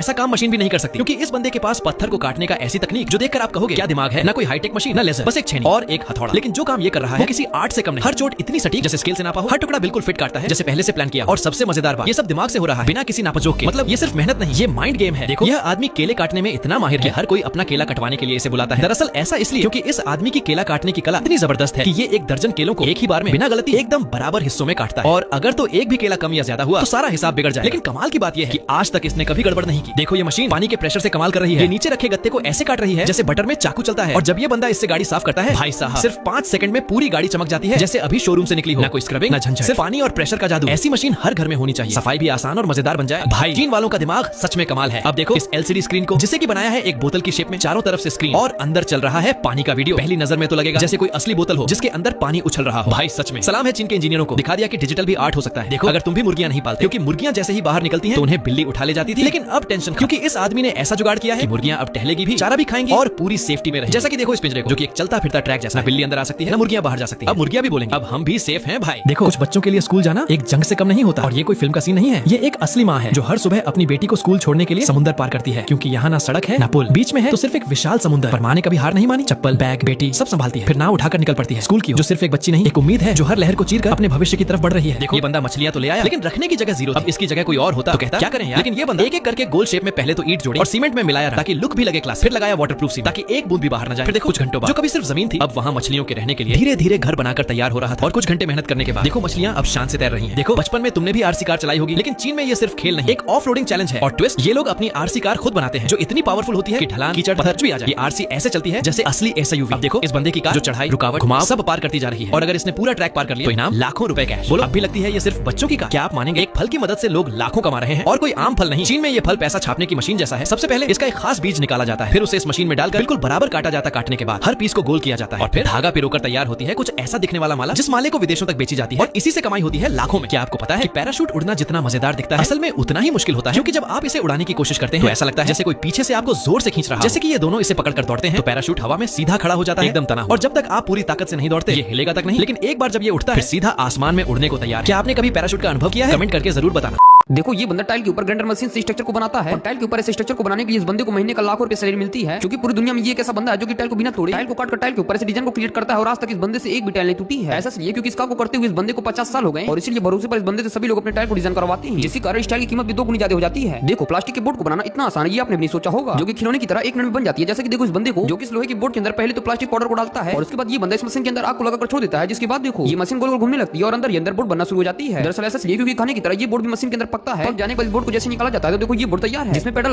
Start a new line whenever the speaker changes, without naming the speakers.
ऐसा काम मशीन भी नहीं कर सकती, क्योंकि इस बंदे के पास पत्थर को काटने का ऐसी तकनीक जो देखकर आप कहोगे क्या दिमाग है, ना कोई हाईटेक मशीन, ना लेजर, बस एक छेनी और एक हथौड़ा। लेकिन जो काम ये कर रहा है वो किसी आर्ट से कम नहीं। हर चोट इतनी सटीक जैसे स्केल से नापा हो, हर टुकड़ा बिल्कुल फिट काटता है जैसे पहले से प्लान किया। और सबसे मजेदार बात, ये सब दिमाग से हो रहा है बिना किसी नापजोक के। मतलब ये सिर्फ मेहनत नहीं, ये माइंड गेम है। देखो, यह आदमी केले काटने में इतना माहिर है, हर कोई अपना केला कटवाने के लिए इसे बुलाता है। दरअसल ऐसा इसलिए क्योंकि इस आदमी की केला काटने की कला इतनी जबरदस्त है कि ये एक दर्जन केलों को एक ही बार में बिना गलती एकदम बराबर हिस्सों में काटता है। और अगर तो एक भी केला कम या ज्यादा हुआ तो सारा हिसाब बिगड़ जाए। लेकिन कमाल की बात यह है कि आज तक इसने कभी गड़बड़ नहीं की। देखो, ये मशीन पानी के प्रेशर से कमाल कर रही है। ये नीचे रखे गत्ते को ऐसे काट रही है जैसे बटर में चाकू चलता है। और जब ये बंदा इससे गाड़ी साफ करता है, भाई साहब, सिर्फ 5 सेकंड में पूरी गाड़ी चमक जाती है जैसे अभी शोरूम से निकली हो। ना कोई स्क्रबिंग, ना झंझट, सिर्फ पानी और प्रेशर का जादू। ऐसी मशीन हर घर में होनी चाहिए। सफाई भी आसान और मजेदार बन जाए। भाई, चीन वालों का दिमाग सच में कमाल है। अब देखो इस एलसीडी स्क्रीन को, जिसे की बनाया है एक बोतल की शेप में, चारों तरफ से स्क्रीन और अंदर चल रहा है पानी का वीडियो। पहली नजर में तो लगेगा जैसे कोई असली बोतल हो जिसके अंदर पानी उछल रहा हो। भाई सच में सलाम है चीन के इंजीनियरों को, दिखा दिया कि डिजिटल भी आर्ट हो सकता है। देखो, अगर तुम भी मुर्गियां नहीं पालते, क्योंकि मुर्गियां जैसे ही बाहर निकलती हैं तो उन्हें बिल्ली उठा ले जाती थी। लेकिन अब टेंशन, क्योंकि इस आदमी ने ऐसा जुगाड़ किया है कि मुर्गियां अब टहलेगी भी, चारा भी खाएंगी और पूरी सेफ्टी में रहेंगी। जैसा कि देखो इस पिंजरे को, जो कि एक चलता फिरता ट्रैक जैसा। बिल्ली अंदर आ सकती है, ना मुर्गियां बाहर जा सकती है। अब मुर्गियां भी बोलेंगी अब हम भी सेफ हैं भाई। देखो, कुछ बच्चों के लिए स्कूल जाना एक जंग से कम नहीं होता। और ये कोई फिल्म का सीन नहीं है, ये एक असली माँ है जो हर सुबह अपनी बेटी को स्कूल छोड़ने के लिए समुद्र पार करती है। क्योंकि यहाँ ना सड़क है ना पुल, बीच में है तो सिर्फ एक विशाल समुद्र। पर माँ ने कभी हार नहीं मानी, चप्पल, बैग, बेटी सब संभालती है। फिर नाव उठाकर निकल पड़ती है स्कूल की, जो सिर्फ एक बच्ची नहीं, एक उम्मीद है जो हर लहर को चीरकर अपने भविष्य की तरफ बढ़ रही है। देखो, ये बंदा मछलियां तो ले आया, लेकिन रखने की जगह जीरो। अब इसकी जगह कोई और होता तो कहता क्या करें यार। लेकिन ये बंदा एक एक करके गोल शेप में पहले तो ईंट जोड़ी और सीमेंट में मिलाया ताकि लुक भी लगे क्लास। फिर लगाया वाटरप्रूफ सीमेंट ताकि एक बूंद भी बाहर न जाए। फिर देखो, कुछ घंटों बाद जो कभी सिर्फ जमीन थी, अब वहाँ मछलियों के रहने के लिए धीरे धीरे घर बनाकर तैयार हो रहा था। और कुछ घंटे मेहनत करने के बाद देखो मछलियां अब शान से तैर रही हैं। देखो, बचपन में तुमने भी आरसी कार चलाई होगी, लेकिन चीन में ये सिर्फ खेल नहीं, एक ऑफ रोडिंग चैलेंज है। और ट्विस्ट, ये लोग अपनी आरसी कार खुद बनाते हैं, जो इतनी पावरफुल होती है कि ढलान, कीचड़, पत्थर भी आ जाए। ये आरसी ऐसे चलती है जैसे असली एसयूवी। अब देखो इस बंदे की कार, जो चढ़ाई, रुकावट, घुमाव सब पार करती जा रही है। और अगर इसने पूरा ट्रैक पार कर लिया तो इनाम लाखों रुपए कैश। बोलो, अब भी लगती है ये सिर्फ बच्चों की कार? क्या आप मानेंगे, एक फल की मदद से लोग लाखों कमा रहे हैं। और कोई आम फल नहीं, चीन में ये फल पैसा छापने की मशीन जैसा है। सबसे पहले इसका एक खास बीज निकाला जाता है, फिर उसे इस मशीन में डालकर बिल्कुल बराबर काटा जाता है। काटने के बाद हर पीस को गोल किया जाता है और फिर धागा पिरोकर तैयार होती है कुछ ऐसा दिखने वाला माला, जिस माले को विदेशों तक बेची जाती है और इसी से कमाई होती है लाखों में। क्या आपको पता है कि पैराशूट उड़ना जितना मजेदार दिखता है, असल में उतना ही मुश्किल होता है। क्योंकि जब आप इसे उड़ाने की कोशिश करते हैं तो ऐसा लगता है जैसे कोई पीछे से आपको जोर से खींच रहा है। जैसे कि ये दोनों इसे पकड़कर दौड़ते हैं तो पैराशूट हवा में सीधा खड़ा हो जाता है, एकदम तना। और जब तक आप पूरी ताकत से नहीं दौड़ते, ये हिलेगा तक नहीं। लेकिन एक बार जब ये उठता है, फिर सीधा आसमान में उड़ने को तैयार। क्या आपने कभी पैराशूट का अनुभव किया है? कमेंट करके जरूर बताना।
देखो, ये बंदा टाइल के ऊपर ग्राइंडर मशीन से स्ट्रक्चर को बनाता है। और टाइल के ऊपर ऐसे स्ट्रक्चर को बनाने के लिए इस बंदे को महीने का लाखों रुपए सैलरी मिलती है। क्योंकि पूरी दुनिया में ये एक ऐसा बंदा है जो कि टाइल को बिना तोड़े, टाइल को काटकर टाइल के ऊपर ऐसे डिजाइन को क्रिएट करता है। और आज तक इस बंदे से एक भी टाइल नहीं टूटी है। ऐसा इसलिए क्योंकि इसका को करते हुए इस बंदे को 50 साल हो गए। और इसीलिए भरोसे पर इस बंदे से सभी लोग अपने टाइल को डिजाइन करवाते हैं, जिसके कारण इस टाइल की कीमत भी 2 गुनी ज्यादा हो जाती है। देखो, प्लास्टिक के बोर्ड को बनाना इतना आसान है, ये आपने भी नहीं सोचा होगा, जो कि खिलौने की तरह 1 मिनट में बन जाती है। जैसे कि देखो इस बंदे को, जो कि इस लोहे के बोर्ड के अंदर पहले तो प्लास्टिक पाउडर को डालता है और उसके बाद ये बंदा इस मशीन के अंदर आग को लगाकर छोड़ देता है। जिसके बाद देखो ये मशीन गोल गोल घूमने लगती है और अंदर ये अंदर बोर्ड बनना शुरू हो जाती है। दरअसल ऐसा इसलिए क्योंकि खाने की तरह ये बोर्ड भी मशीन के अंदर पकता है। और जाने के बाद इस बोर्ड को जैसे निकाला जाता है तो देखो ये बोर्ड तैयार है, जिसमें पेडल